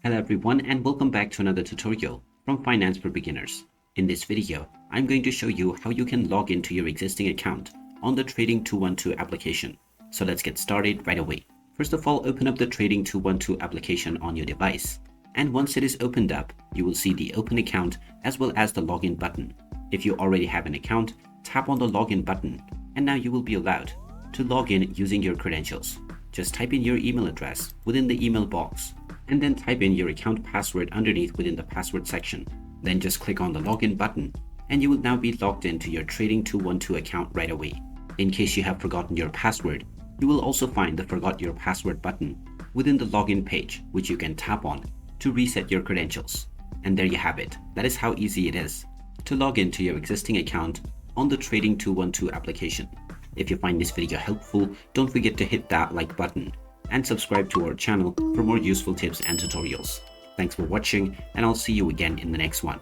Hello everyone and welcome back to another tutorial from Finance for Beginners. In this video, I'm going to show you how you can log into your existing account on the Trading 212 application. So let's get started right away. First of all, open up the Trading 212 application on your device. And once it is opened up, you will see the Open Account as well as the Login button. If you already have an account, tap on the Login button and now you will be allowed to log in using your credentials. Just type in your email address within the email box and then type in your account password underneath within the password section. Then just click on the login button and you will now be logged into your Trading 212 account right away. In case you have forgotten your password, you will also find the Forgot Your Password button within the login page, which you can tap on to reset your credentials. And there you have it. That is how easy it is to log into your existing account on the Trading 212 application. If you find this video helpful, don't forget to hit that like button and subscribe to our channel for more useful tips and tutorials. Thanks for watching, and I'll see you again in the next one.